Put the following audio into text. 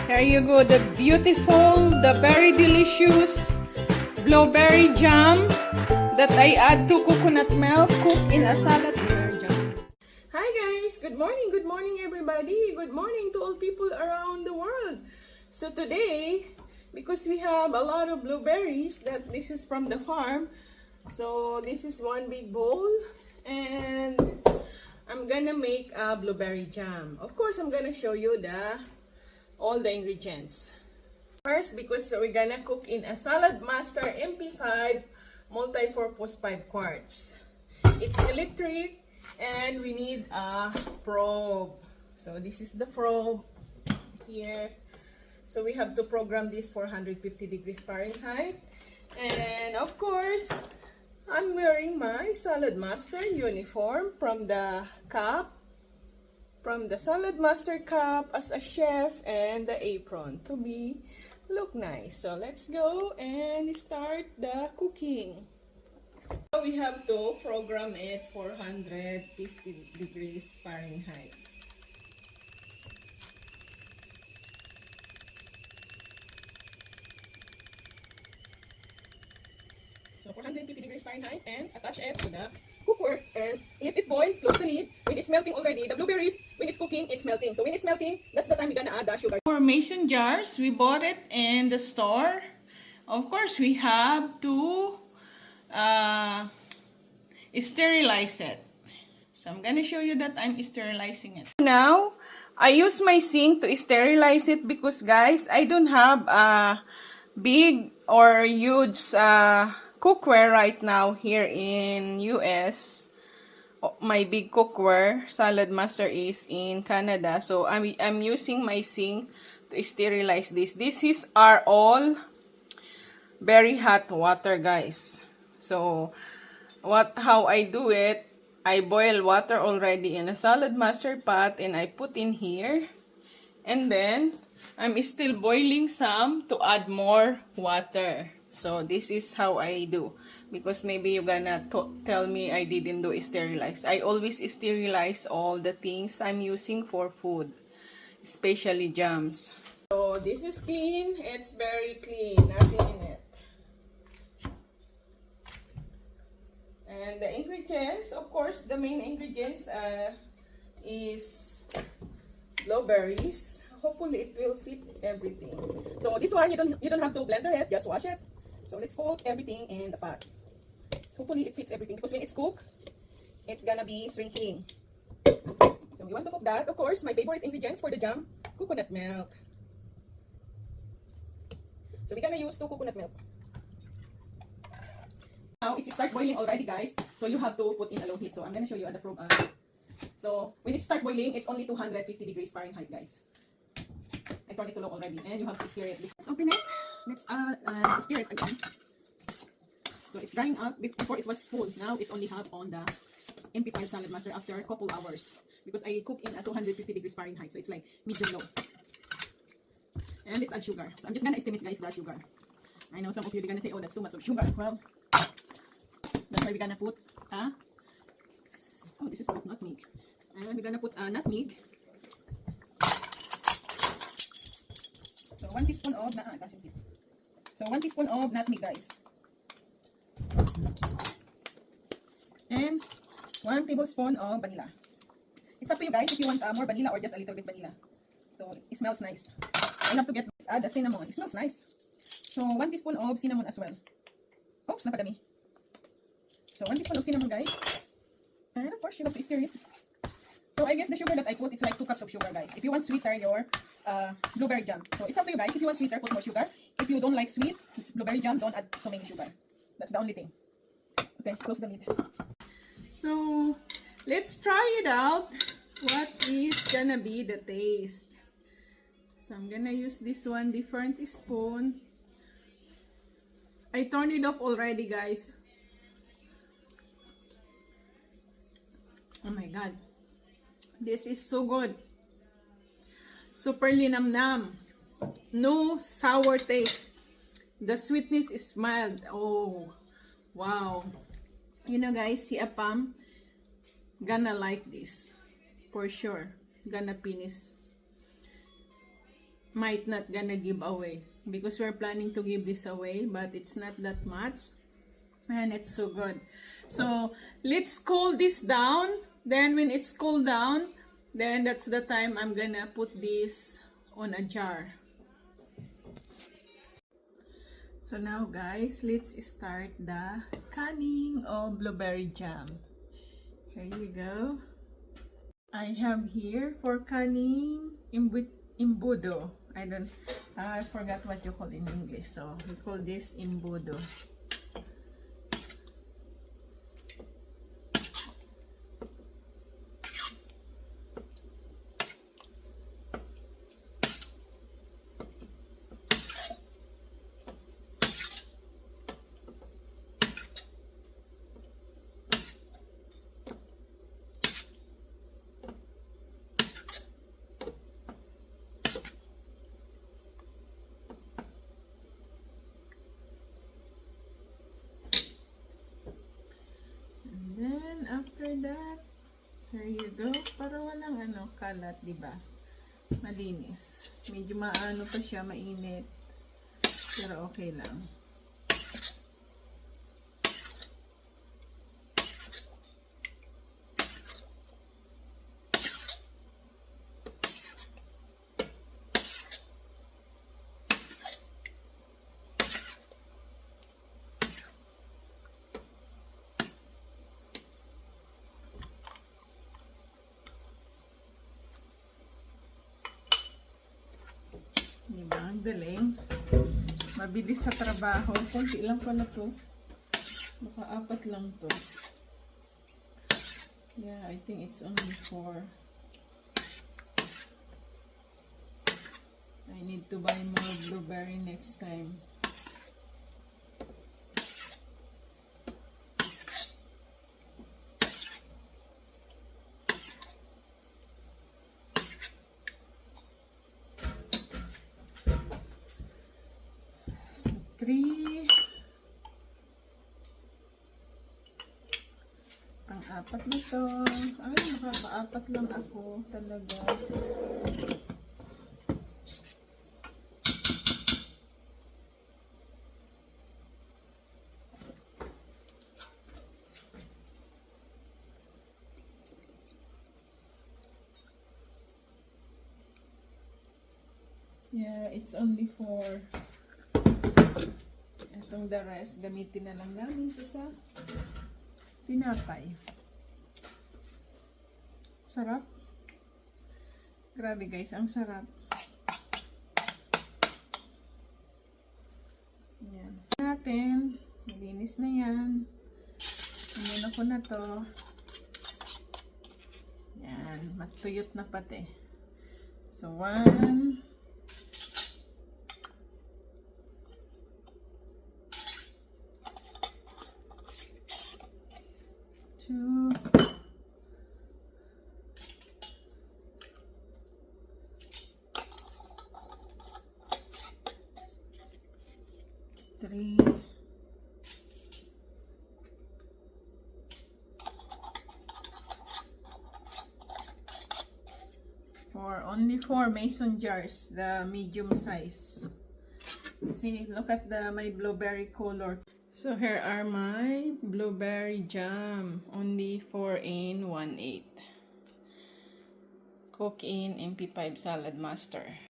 Here you go, the beautiful, the very delicious blueberry jam that I add to coconut milk, cooked in a salad blueberry jam. Hi guys, good morning everybody, good morning to all people around the world. So today, because we have a lot of blueberries, that this is from the farm, so this is one big bowl, and I'm gonna make a blueberry jam. Of course, I'm gonna show you all the ingredients. First, because we're gonna cook in a Salad Master MP5 multi-purpose 5 quarts. It's electric and we need a probe. So this is the probe here. So we have to program this for 150 degrees Fahrenheit. And of course, I'm wearing my Salad Master uniform from the Salad Master cup as a chef, and the apron to look nice. So let's go and start the cooking. We have to program it for 150 degrees Fahrenheit. So 450 degrees Fahrenheit, and attach it to the cooker and let it boil. Close the lid. When it's melting already, the blueberries, when it's cooking, it's melting. So when it's melting, that's the time we're gonna add the sugar. For mason jars, we bought it in the store. Of course, we have to sterilize it. So I'm gonna show you that I'm sterilizing it. Now, I use my sink to sterilize it because guys, I don't have a big or huge cookware right now here in US. My big cookware, Salad Master, is in Canada. So I'm using my sink to sterilize this. This is all very hot water, guys. So how I do it, I boil water already in a Salad Master pot and I put in here. And then I'm still boiling some to add more water. So this is how I do, because maybe you're gonna tell me I didn't do sterilize. I always sterilize all the things I'm using for food, especially jams. So this is clean. It's very clean, nothing in it. And the ingredients, of course, the main ingredients is blueberries. Hopefully it will fit everything. So this one, you don't have to blender it, just wash it. So let's put everything in the pot. So hopefully it fits everything, because when it's cooked, it's gonna be shrinking. So we want to cook that. Of course, my favorite ingredients for the jam, coconut milk. So we're gonna use 2 coconut milk. Now it starts boiling already, guys. So you have to put in a low heat. So I'm gonna show you at the probe. So when it starts boiling, it's only 250 degrees Fahrenheit, guys. I turned it to low already, and you have to stir it. Let's open it. Let's stir it again. So it's drying up. Before it was full. Now it's only half on the MP5 Salad Master after a couple hours, because I cook in at 250 degrees Fahrenheit. So it's like medium low. And let's add sugar. So I'm just gonna estimate, guys, the sugar. I know some of you are gonna say, oh, that's too much of sugar. Well, that's why we're gonna put this is called nutmeg. And we're gonna put a nutmeg. So 1 teaspoon of So 1 teaspoon of nutmeg, guys. And 1 tablespoon of vanilla. It's up to you, guys, if you want more vanilla or just a little bit vanilla. So it smells nice. I have to add the cinnamon. It smells nice. So 1 teaspoon of cinnamon as well. Oops, napadami. So 1 teaspoon of cinnamon, guys. And of course, you have to stir it. So I guess the sugar that I put, it's like 2 cups of sugar, guys. If you want sweeter your blueberry jam. So it's up to you, guys. If you want sweeter, put more sugar. If you don't like sweet blueberry jam, don't add so many sugar. That's the only thing. Okay, close the lid. So let's try it out. What is gonna be the taste? So I'm gonna use this one different spoon. I turned it off already, guys. Oh my god. This is so good. Super linamnam. No sour taste. The sweetness is mild. Oh, wow. You know, guys, si Apam gonna like this. For sure. Gonna finish. might not gonna give away because we're planning to give this away, but it's not that much and it's so good. So let's cool this down. Then when it's cooled down, then that's the time I'm gonna put this on a jar. So now guys, let's start the canning of blueberry jam. Here you go. I have here for canning imbudo. I forgot what you call in English, so we call this imbudo. Then, after that, here you go. Para walang kalat, diba? Malinis. Medyo maano pa siya, mainit. Pero okay lang. Diba? Ang galing. Mabilis sa trabaho. Kunti lang pala to. Baka 4 lang to. Yeah, I think it's only 4. I need to buy more blueberry next time. So, 3. Pang-4 na to. Ay, makaka-4 lang ako talaga. Yeah, it's only 4. Itong the rest, gamitin na lang namin sa tinapay. Sarap. Grabe guys, ang sarap. Yan. Natin. Malinis na yan. Ano ko na to. Yan. Matuyot na pati. So, 1. 2. 3. 4. Only 4 mason jars, the medium size. See, look at my blueberry color. So here are my blueberry jam. Only 4 in 1/8. Cook in MP5 Salad Master.